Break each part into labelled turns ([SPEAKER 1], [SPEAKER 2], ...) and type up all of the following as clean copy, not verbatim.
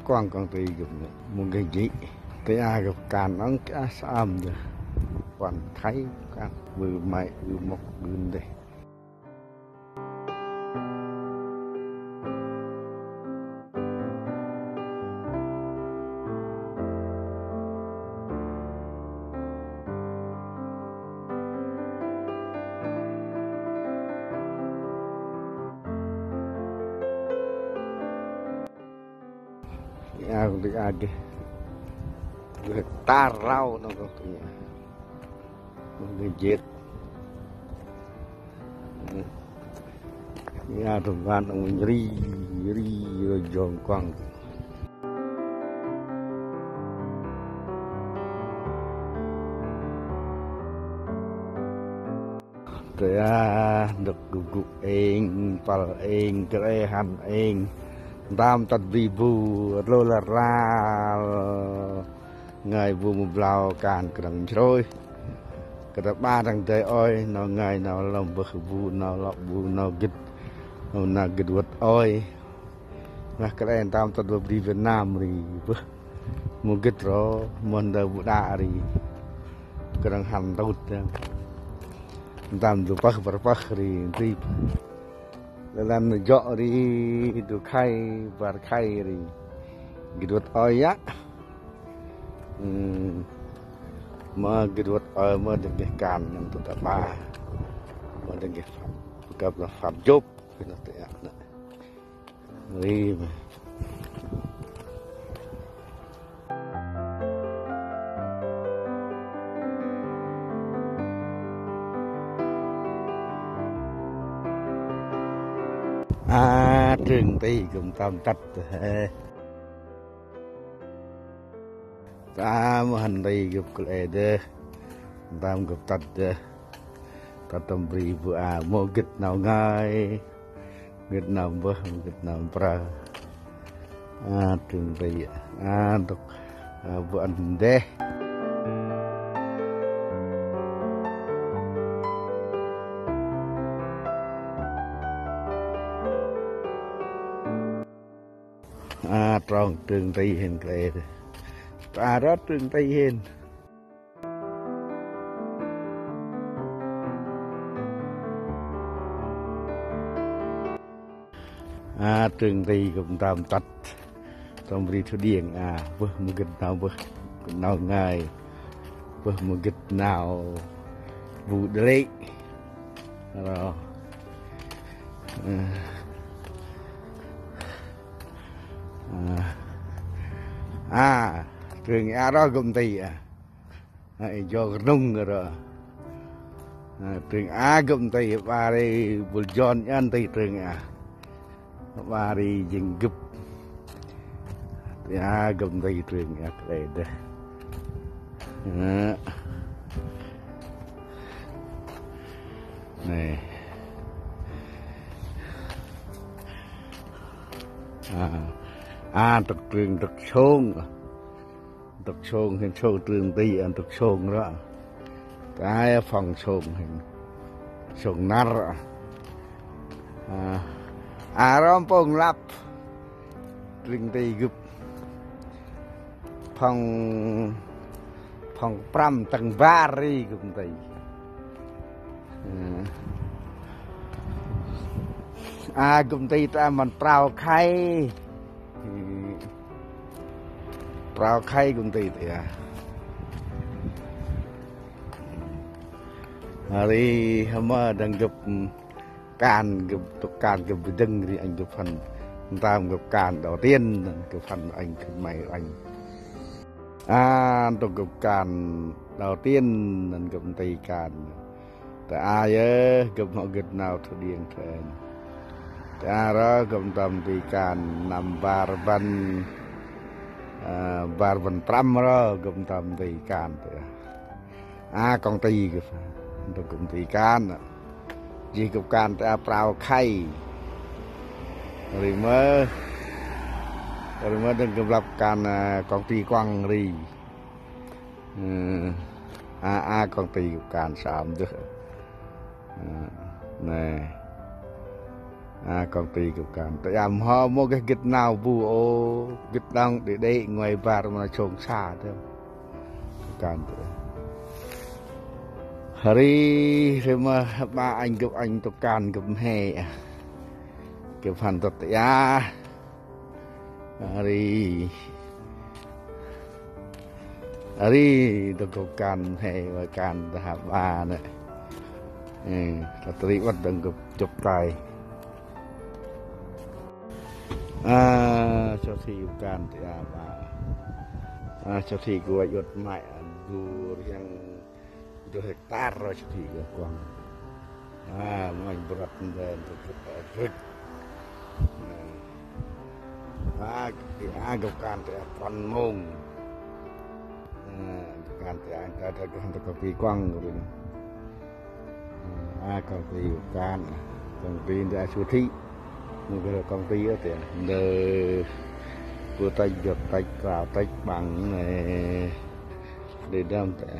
[SPEAKER 1] quang con tì gặp một cái gì cái gặp càn nó cái xăm rồi còn thấy các vừa mày vừa một bên đây con tì kì người ta rau nó con tì người chết thùng gan ông ri rồi dồn quăng rồi được gục eng pal eng cái han eng tam tật vi vu lô là ra ngày vu một lao càn cần trôi cái ba thằng tây oi nó ngày nào làm bực vu nào lọ vu nào gít nào gít vật oi là cái này tam tật đi Việt Nam thì một gít rồi muốn đầu vụ đa thì cái thằng hành tốt tam dù bắc thì làm nó dọ đi được khay và khay thì gít vật oi á mà cái vật ở mà được cái càn nằm tụt ba mà được cái gặp là phạm chốt cái nó tệ nữa đi trường tây cùng tam tật ta mà hành đây gặp cái đây tam gặp tật ta tâm bì vừa mua gịch nào ngay gịch nào bơ gịch nào pra trường tây đọc vừa ăn đây trong trường tây hiện cái ta rất trường tây hiện trường tây cũng tam tật trong đi thu điện vừa một cái nào ngày vừa một cái nào vụ đấy rồi trường đó công ty cho nung rồi trường công ty ba đi buồn giòn ăn tây trường ba đi dừng gấp công ty trường đây đây này thực trường thực xôn hình xô trường tây thực xôn đó cái phòng xôn hình xôn nát rong phong lap trường tây gục phòng pram tầng ba ri gục tây gục tây ta mình prao khay prao khay cũng tì thì đi mà đang gặp càn gặp dưng thì anh gặp phần tam gặp càn đầu tiên gặp phần anh mày anh tôi gặp càn đầu tiên nên gặp tì càn tại ai gặp họ gặp nào thôi điên thôi đó gặp tầm tì càn nằm và vẫn pram rồi cũng tầm tì can con tì tôi cũng tì can gì cũng can ta prao khay rồi mới đừng gặp lập can con tì quăng đi con tì cũng can sạm được này công ty của can tại họ mua cái kịch nào bu ô kịch đang để đây ngoài bà mà trồng xa thôi can hari sama ba anh gặp anh tôi can gặp hè gặp phần tốt ya hari tôi có can hè và can hạ ba này là tôi bắt đầu gặp chụp tay cho thị can thì bà cho thị của yết mại du yang hektar rồi cho thị của quang mình bật lên rực thì gốc can thì con mông can thì ta có cái quang rồi công ty can công ty đã xuất thị một cái công ty ở tiền nơi vừa tay giật tay cào tay bằng này để đâm tại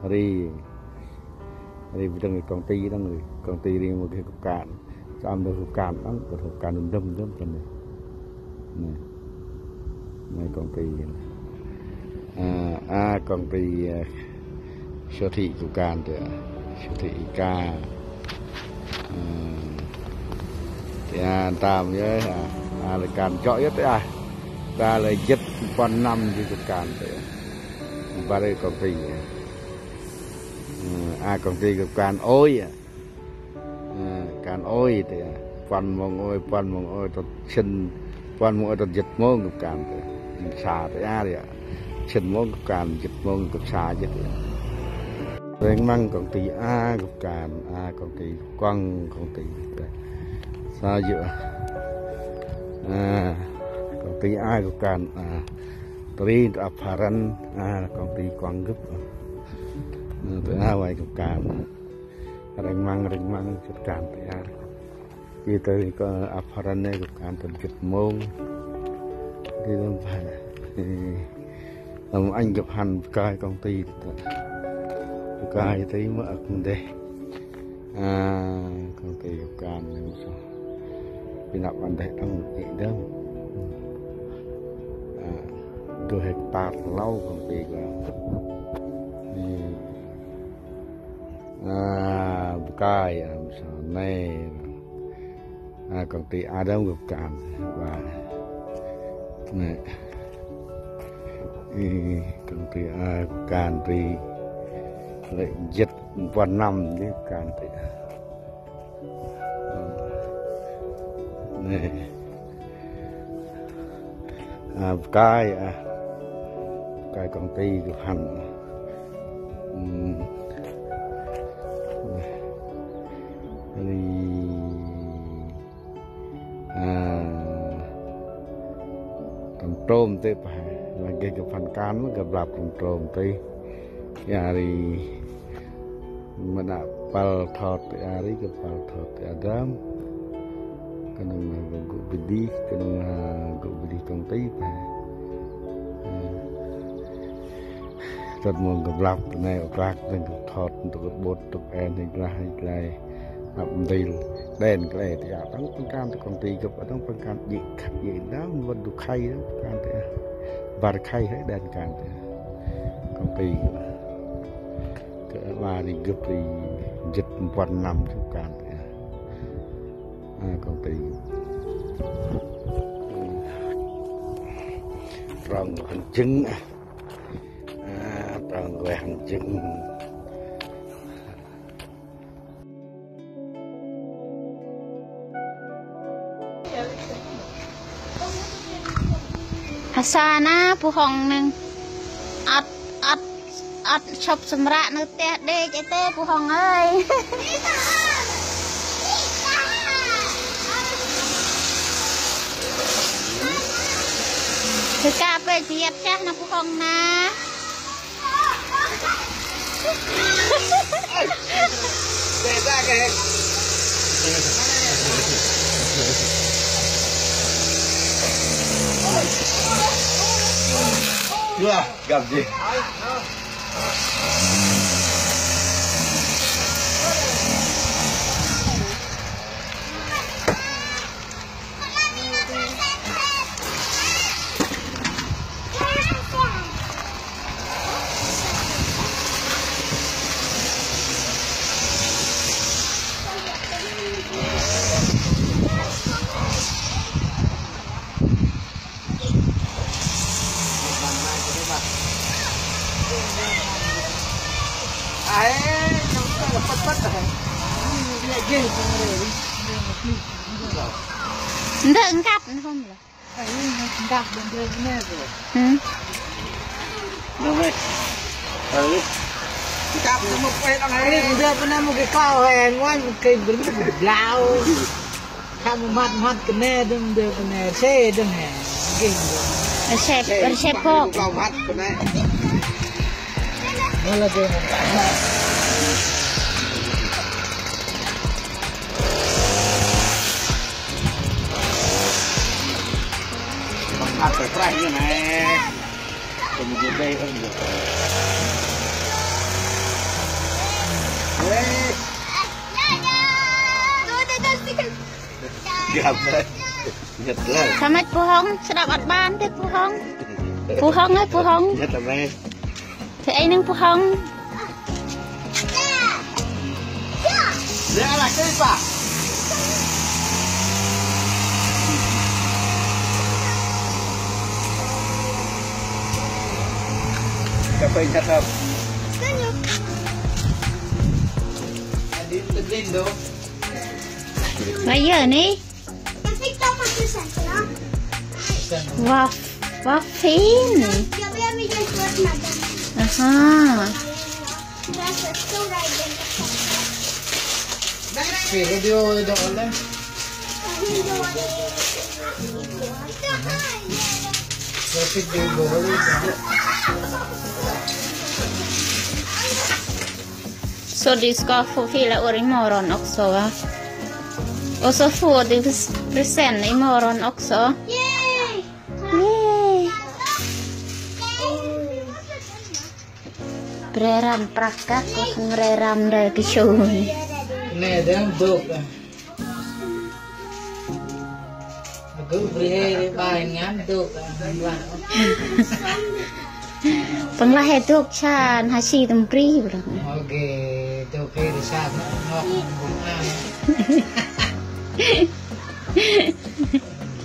[SPEAKER 1] đi trong cái công ty đi một cái cục cạn xong được cục cạn lắm có cục cạn đâm cái này này công ty công ty siêu thị cục cạn thì siêu thị ca tạm với là càn chọi nhất đấy ta là chất con năm thì được càn đấy và đây công ty công ty của càn ôi thì quan mong ôi tôi chân quan mong ôi tôi giật mông của càn thì xả tới thì chân mông của càn giật mông của xả giật rồi mang công ty của càn công ty quăng công ty sao dựa công ty của càn tôi apparan công ty quăng gấp tôi vậy của càn rành măng chút càn thì khi tôi có apparan này của càn tôi chụp mông đi làm phải anh gặp hành cài công ty cài thấy mà ở đây công ty của càn vì nạp ăn đây đang nghỉ đâu 2 hectare lâu công ty của cài này công ty Adam của càn và này công ty càn thì lại giật vào năm với càn thì này cái công ty của hành trồng trôm tới là cái phần cán nó gặp lạp trồng trôm tới nhà thì mà đã bal thọt thì đi gặp bal thọt thì Adam cái này là gục đi cái này là gục đi công ty phải rất muốn gặp lạp cái này ở rác nên gặp thọt tụi bột tụi em thì lại đi đèn cái này thì đóng phân can từ công ty gặp đóng phân can gì đó vẫn được khay đó can thì và khay hết đèn can thì công ty cái mà thì gặp thì dịch quanh năm trong can thì công ty tròn hành chứng tròn về hành chứng
[SPEAKER 2] xa na phụ hồng nè ắt chụp sầm rạ nữa té đê chạy tê phụ hồng ơiคือการไปเจียบจ้านะผู้คงนะเด็ดได้กันเยอะกับจี เดินกัดkhông rồi
[SPEAKER 3] ไอ้นี่มันดักเดินแน่เลย
[SPEAKER 1] ดูไหมจับมุกไปตรงไหน
[SPEAKER 3] ไอ้นี่เดินไปนั่นมันก็เข้าแหงว่ามันเคยบึ้งยาวถ้ามันมัดกันแน่เดินกันแน่เช่เดินแหงกิ่งเลย
[SPEAKER 2] Resep kok
[SPEAKER 1] เราพัดกันไหม
[SPEAKER 3] นั่นละเดิน
[SPEAKER 1] พัดไปใกล้ยังไงจะมีได้เองอยู่เฮ้ยเกือบเลยเกือบเลย
[SPEAKER 2] Sao mạch puhong sedap at ban thế puhong Puhong ấy puhong
[SPEAKER 1] เกือบทำไม
[SPEAKER 2] Thì anh nâng puhong
[SPEAKER 1] เรื่องอะไรกันป่ะจะเป็นจะทำอันนี้ตึกเล่นดู
[SPEAKER 2] Bây giờ ní Wow Wow fin Aha
[SPEAKER 3] เปิดวิดีโอเดี๋ยวเลย เราปิดวิดีโอเลย
[SPEAKER 2] Så du ska få fylla år imorgon också va? Och så får du present imorgon också. Yay! Bereram prakak kok bereram dari kecuali.
[SPEAKER 3] แน่เดินดุกก็บริเวณบ้านงานดุกว่า
[SPEAKER 2] Penglahir duk chan hasil tempri bilang.
[SPEAKER 3] โอเคดุกเฮริชาตินอกบุญอ้าง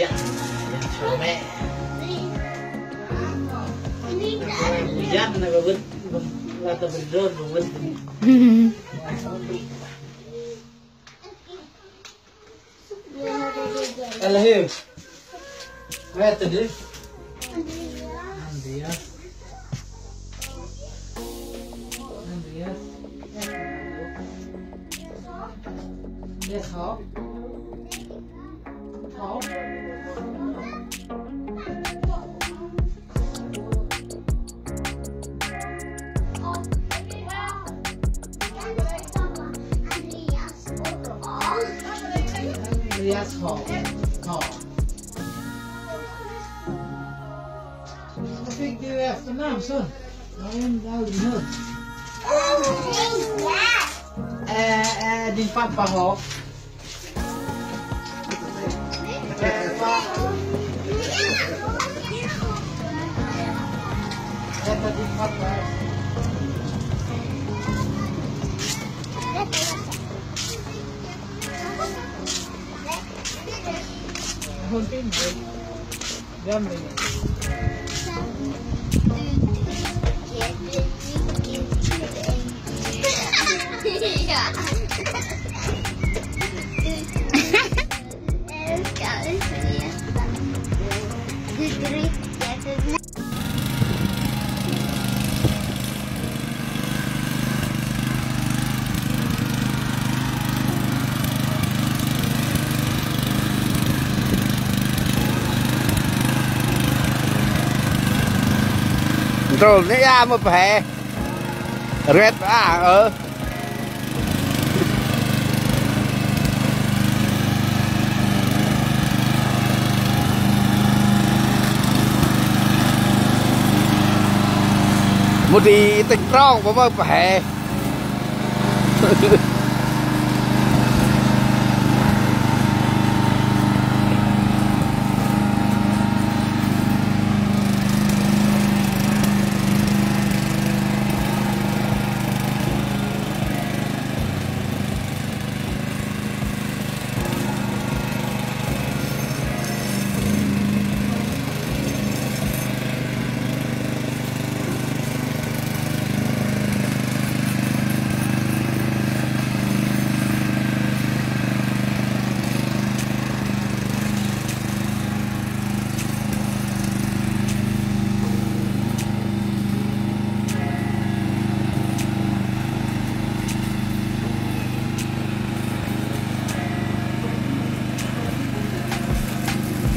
[SPEAKER 3] ยันชมแม่ยันนะก็วิ่งเราต้องไปโดนวิ่งอะไรเหรอแม่ตื่นดิAndreas Yes, hop. Hop. Andreas hop. Hop. Vad fick du efternamn, son? Jag vet aldrig hur. Din pappa har. Detta din pappa. Hon finns. Vem är det?
[SPEAKER 1] Rồi nó ra một hè rét một đi tinh tròn của một hè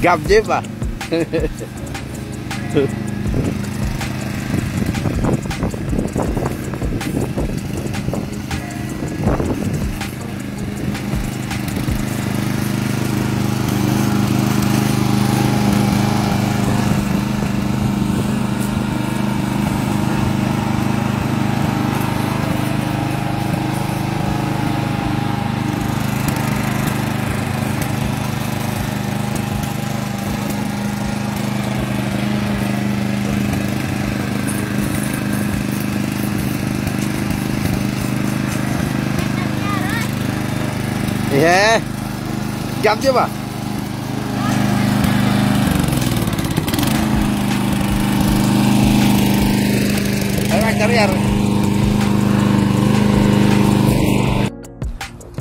[SPEAKER 1] Gặp chứ mà. Yeah. Gặp chứ mà. Ayo cari air.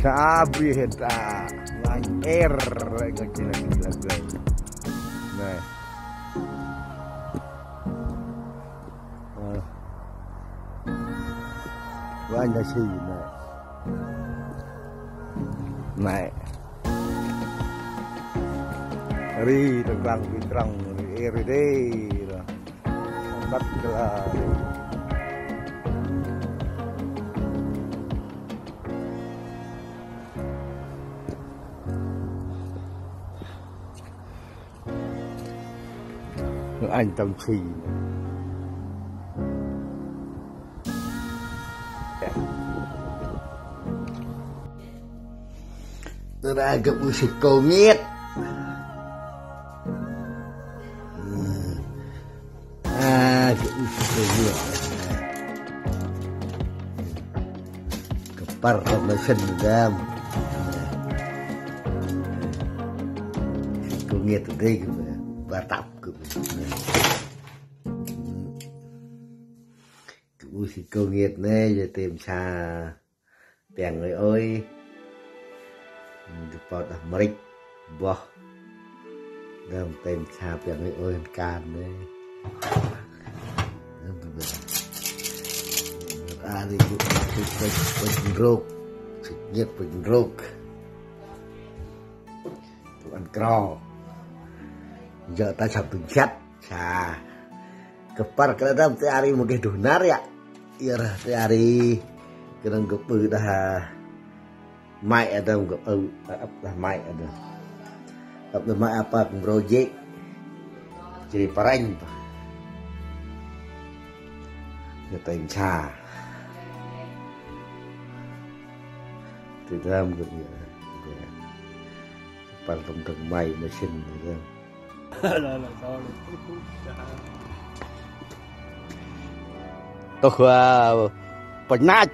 [SPEAKER 1] Sabi heta, lang air lagi gila. Nah. Banyak sih, nah. Này ri terang ri deh bắt là anh Tâm Trì tôi đã gặp musik cầu nghiệt gặp musik cầu nghiệt kepar sama sendam cầu nghiệt ở đây và tập musik cầu nghiệt này giờ tìm xa tiền người ơi Depan Amerik boh dalam tem chạp yang người ơi can đấy đi bệnh rốt nhiệt bệnh rốt tụi ăn cro giờ ta chọc từng chat chà kepar kalau dalam hari mau ke donar ya iya hari kadang kepu dah mai ada nggak apa mai ada apa mai apa project jadi parang người ta trà từ dalam cái pan trong từng mai machine rồi tôi bánh nát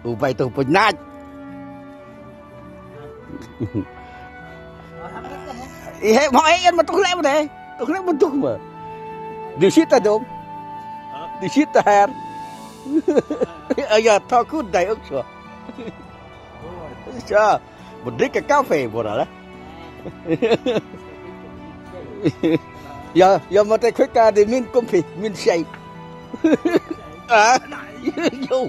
[SPEAKER 1] upay tu penat. Ihe mau ayan matuk lek deh. Tuk lek bentuk mah. Di situ dong. Di situ her. Ayah takut dai ukso. Cha, berdek ke kafe bola lah. Ya mate quick di min kopi, min shake. Yo.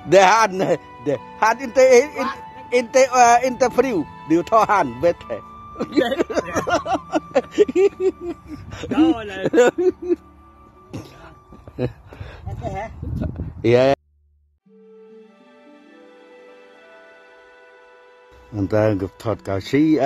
[SPEAKER 1] Det han inte fru. Du tar han bättre. Iya. Antara gặp thọt cao sĩ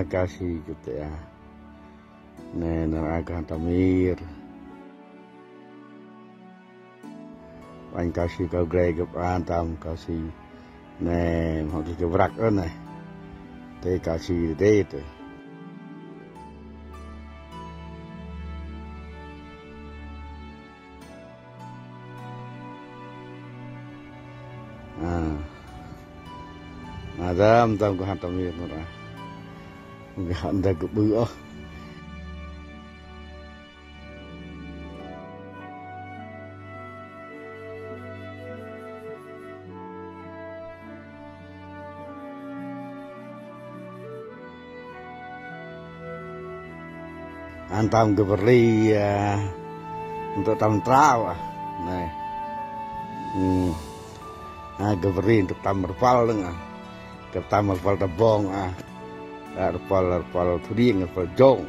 [SPEAKER 1] kasih gitu ya. Nah, akan tamir. Anh kasih kau gray gặp an tam kasih. Nè, họ cái vrak đó này. Thế kasih đây thôi. Ada tam ko hatamir na. Ganda ko buo. antam geberi untuk tam trau này geberi untuk tam merpal dengan ke tam merpal tabong merpal tuding merpal jong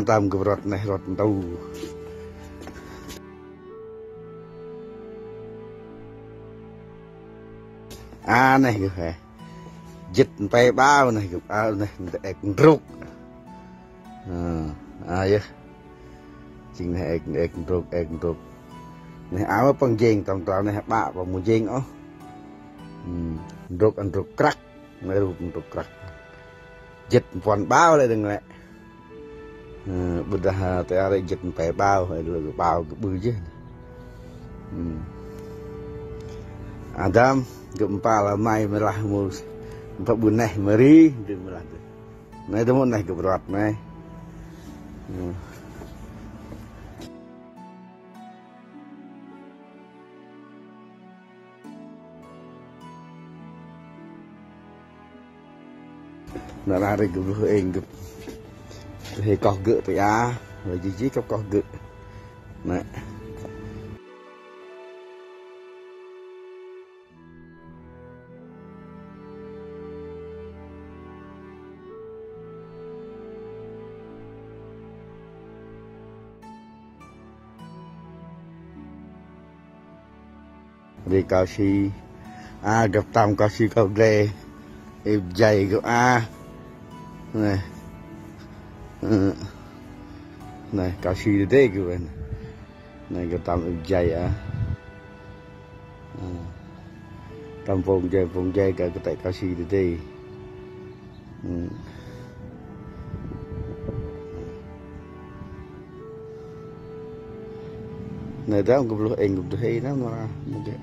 [SPEAKER 1] tam gebrot neh rot tau neh gitu dịch pe bao này gitu này ek ruk ya chính này ek ruk này áo bằng jeng tòng tòng này bạ vào mùa jeng ó ruk ăn ruk crack này ruk crack dịch còn bao lại đừng lại benda tiada dịch pe bao hay là bao cái bự chứ Adam gempa lah mai merah mus empat buneh meri dia merah tu nai demo nai ke berat nai nak lari ke belah ke thì có gỡ tới rồi chỉ có gỡ này đi cao si gặp tam cao si cao ghê em dày của này này cao si đây các bạn này gặp tam em dày tam vùng dày cả cái tại cao si đây này đó cũng lúc anh cũng thấy nó mà cái